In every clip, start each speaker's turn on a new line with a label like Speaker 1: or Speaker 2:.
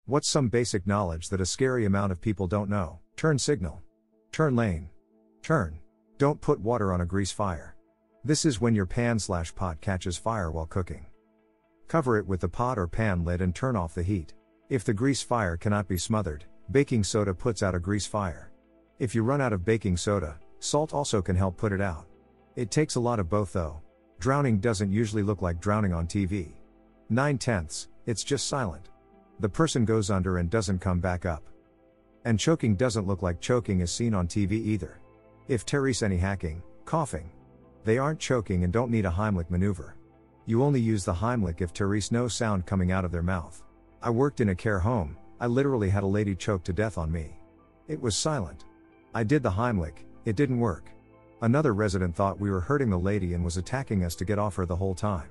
Speaker 1: What's some basic knowledge that a scary amount of people don't know? Turn signal. Turn lane. Turn. Don't put water on a grease fire. This is when your pan/pot catches fire while cooking. Cover it with the pot or pan lid and turn off the heat. If the grease fire cannot be smothered, baking soda puts out a grease fire. If you run out of baking soda, salt also can help put it out. It takes a lot of both though. Drowning doesn't usually look like drowning on TV. 9/10, it's just silent. The person goes under and doesn't come back up. And choking doesn't look like choking as seen on TV either. If Therese any hacking, coughing. They aren't choking and don't need a Heimlich maneuver. You only use the Heimlich if Therese no sound coming out of their mouth. I worked in a care home, I literally had a lady choke to death on me. It was silent. I did the Heimlich, it didn't work. Another resident thought we were hurting the lady and was attacking us to get off her the whole time.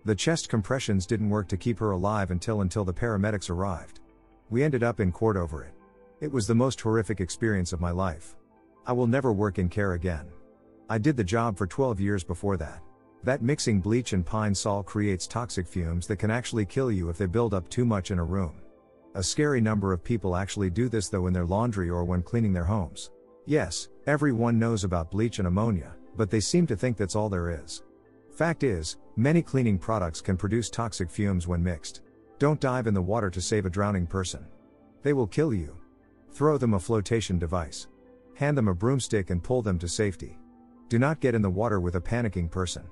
Speaker 1: The chest compressions didn't work to keep her alive until the paramedics arrived. We ended up in court over it. It was the most horrific experience of my life. I will never work in care again. I did the job for 12 years before that. That mixing bleach and pine sol creates toxic fumes that can actually kill you if they build up too much in a room. A scary number of people actually do this though in their laundry or when cleaning their homes. Yes, everyone knows about bleach and ammonia, but they seem to think that's all there is. Fact is, many cleaning products can produce toxic fumes when mixed. Don't dive in the water to save a drowning person. They will kill you. Throw them a flotation device. Hand them a broomstick and pull them to safety. Do not get in the water with a panicking person.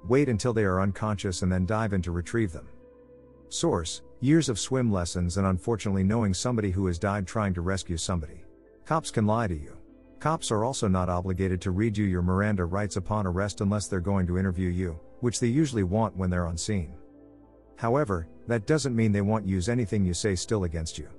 Speaker 1: Wait until they are unconscious and then dive in to retrieve them. Source: years of swim lessons and unfortunately knowing somebody who has died trying to rescue somebody. Cops can lie to you. Cops are also not obligated to read you your Miranda rights upon arrest unless they're going to interview you, which they usually want when they're on scene. However, that doesn't mean they won't use anything you say still against you.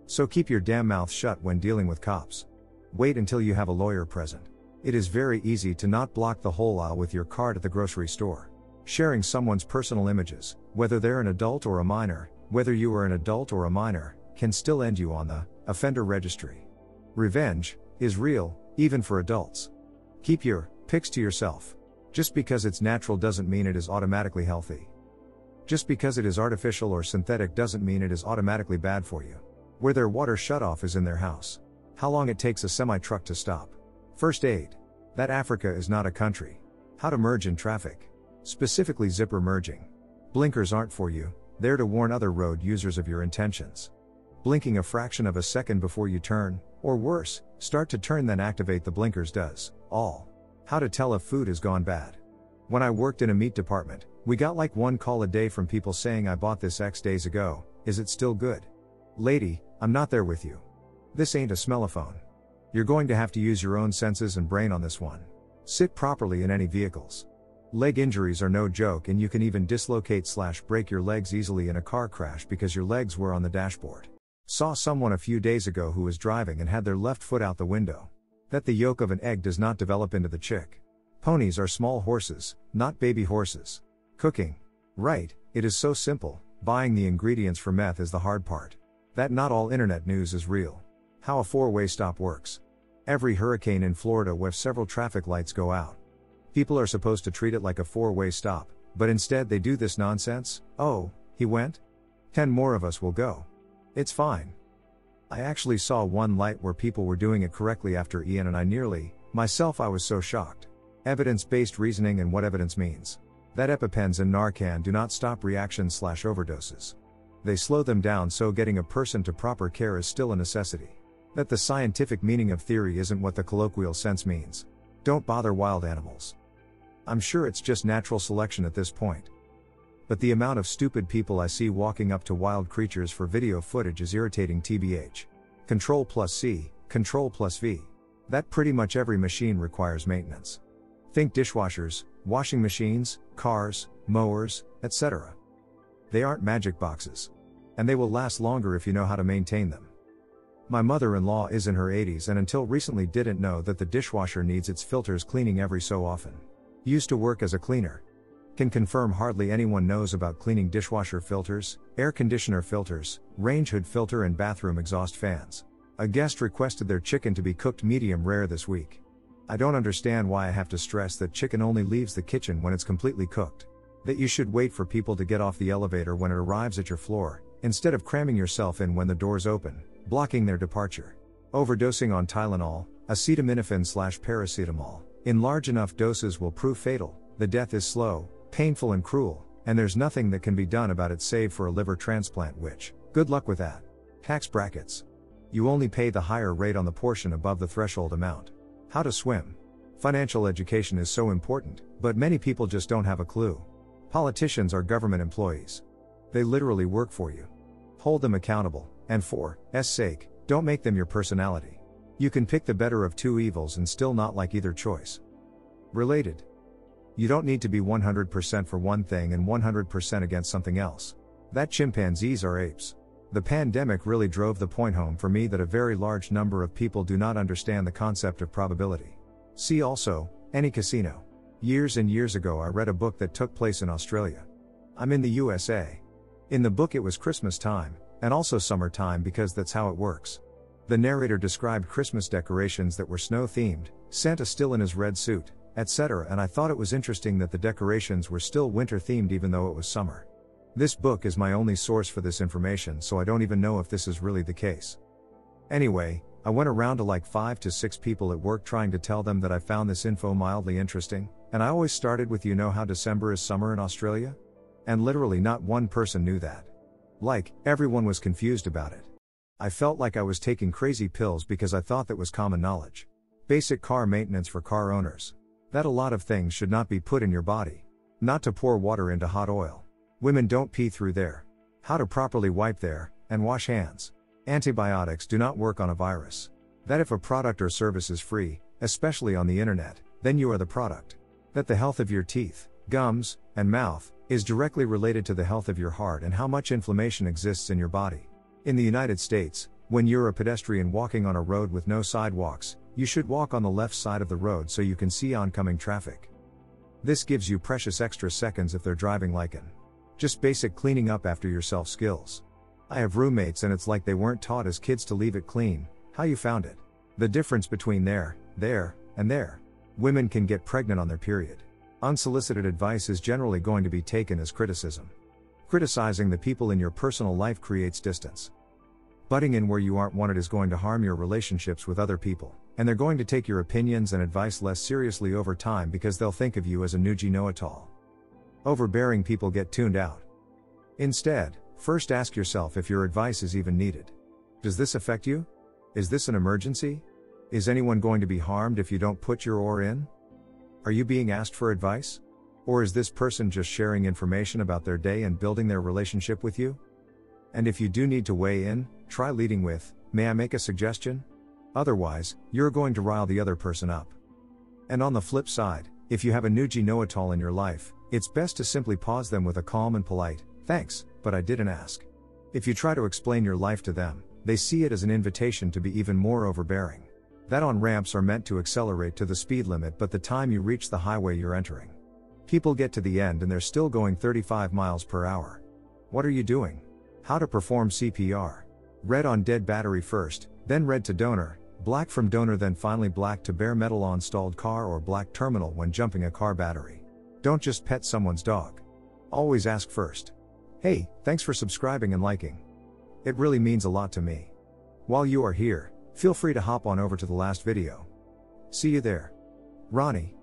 Speaker 1: So keep your damn mouth shut when dealing with cops. Wait until you have a lawyer present. It is very easy to not block the whole aisle with your card at the grocery store. Sharing someone's personal images, whether they're an adult or a minor, can still end you on the offender registry. Revenge is real, even for adults. Keep your pics to yourself. Just because it's natural doesn't mean it is automatically healthy. Just because it is artificial or synthetic doesn't mean it is automatically bad for you. Where their water shutoff is in their house. How long it takes a semi-truck to stop. First aid. That Africa is not a country. How to merge in traffic. Specifically zipper merging. Blinkers aren't for you, they're to warn other road users of your intentions. Blinking a fraction of a second before you turn, or worse, start to turn then activate the blinkers does all. How to tell if food has gone bad. When I worked in a meat department, we got like one call a day from people saying I bought this X days ago, is it still good? Lady, I'm not there with you. This ain't a smellophone. You're going to have to use your own senses and brain on this one. Sit properly in any vehicles. Leg injuries are no joke and you can even dislocate/break your legs easily in a car crash because your legs were on the dashboard. Saw someone a few days ago who was driving and had their left foot out the window. That the yolk of an egg does not develop into the chick. Ponies are small horses, not baby horses. Cooking. Right, it is so simple, buying the ingredients for meth is the hard part. That not all internet news is real. How a four-way stop works. Every hurricane in Florida where several traffic lights go out. People are supposed to treat it like a four-way stop, but instead they do this nonsense. Oh, he went? 10 more of us will go. It's fine. I actually saw one light where people were doing it correctly after Ian and I was so shocked. Evidence-based reasoning and what evidence means. That EpiPens and Narcan do not stop reactions/overdoses. They slow them down, so getting a person to proper care is still a necessity. That the scientific meaning of theory isn't what the colloquial sense means. Don't bother wild animals. I'm sure it's just natural selection at this point. But the amount of stupid people I see walking up to wild creatures for video footage is irritating tbh. Ctrl+C, Ctrl+V. That pretty much every machine requires maintenance. Think dishwashers, washing machines, cars, mowers, etc. They aren't magic boxes. And they will last longer if you know how to maintain them. My mother-in-law is in her 80s and until recently didn't know that the dishwasher needs its filters cleaning every so often. Used to work as a cleaner. Can confirm hardly anyone knows about cleaning dishwasher filters, air conditioner filters, range hood filter and bathroom exhaust fans. A guest requested their chicken to be cooked medium rare this week. I don't understand why I have to stress that chicken only leaves the kitchen when it's completely cooked. That you should wait for people to get off the elevator when it arrives at your floor, instead of cramming yourself in when the doors open, blocking their departure. Overdosing on Tylenol, acetaminophen/paracetamol, in large enough doses will prove fatal. The death is slow, painful and cruel, and there's nothing that can be done about it save for a liver transplant, which, good luck with that. Tax brackets. You only pay the higher rate on the portion above the threshold amount. How to swim. Financial education is so important, but many people just don't have a clue. Politicians are government employees. They literally work for you. Hold them accountable, and for God's sake, don't make them your personality. You can pick the better of two evils and still not like either choice. Related. You don't need to be 100% for one thing and 100% against something else. That chimpanzees are apes. The pandemic really drove the point home for me that a very large number of people do not understand the concept of probability. See also, any casino. Years and years ago I read a book that took place in Australia. I'm in the USA. In the book it was Christmas time, and also summertime because that's how it works. The narrator described Christmas decorations that were snow-themed, Santa still in his red suit, etc., and I thought it was interesting that the decorations were still winter-themed even though it was summer. This book is my only source for this information, so I don't even know if this is really the case. Anyway, I went around to like 5 to 6 people at work trying to tell them that I found this info mildly interesting, and I always started with, you know how December is summer in Australia? And literally not one person knew that. Like, everyone was confused about it. I felt like I was taking crazy pills because I thought that was common knowledge. Basic car maintenance for car owners. That a lot of things should not be put in your body. Not to pour water into hot oil. Women don't pee through there. How to properly wipe there, and wash hands. Antibiotics do not work on a virus. That if a product or service is free, especially on the internet, then you are the product. That the health of your teeth, gums, and mouth is directly related to the health of your heart and how much inflammation exists in your body. In the United States, when you're a pedestrian walking on a road with no sidewalks, you should walk on the left side of the road so you can see oncoming traffic. This gives you precious extra seconds if they're driving like an. Just basic cleaning up after yourself skills. I have roommates and it's like they weren't taught as kids to leave it clean. How you found it. The difference between there, and there. Women can get pregnant on their period. Unsolicited advice is generally going to be taken as criticism. Criticizing the people in your personal life creates distance. Butting in where you aren't wanted is going to harm your relationships with other people, and they're going to take your opinions and advice less seriously over time because they'll think of you as a newgie know-it-all. Overbearing people get tuned out. Instead, first ask yourself if your advice is even needed. Does this affect you? Is this an emergency? Is anyone going to be harmed if you don't put your oar in? Are you being asked for advice? Or is this person just sharing information about their day and building their relationship with you? And if you do need to weigh in, try leading with, "May I make a suggestion?" Otherwise, you're going to rile the other person up. And on the flip side, if you have a newgie know-it-all in your life, it's best to simply pause them with a calm and polite, "Thanks, but I didn't ask." If you try to explain your life to them, they see it as an invitation to be even more overbearing. That on-ramps are meant to accelerate to the speed limit, but the time you reach the highway you're entering. People get to the end and they're still going 35 miles per hour. What are you doing? How to perform CPR. Red on dead battery first, then red to donor, black from donor, then finally black to bare metal on stalled car or black terminal when jumping a car battery. Don't just pet someone's dog. Always ask first. Hey, thanks for subscribing and liking. It really means a lot to me. While you are here, feel free to hop on over to the last video. See you there. Ronnie.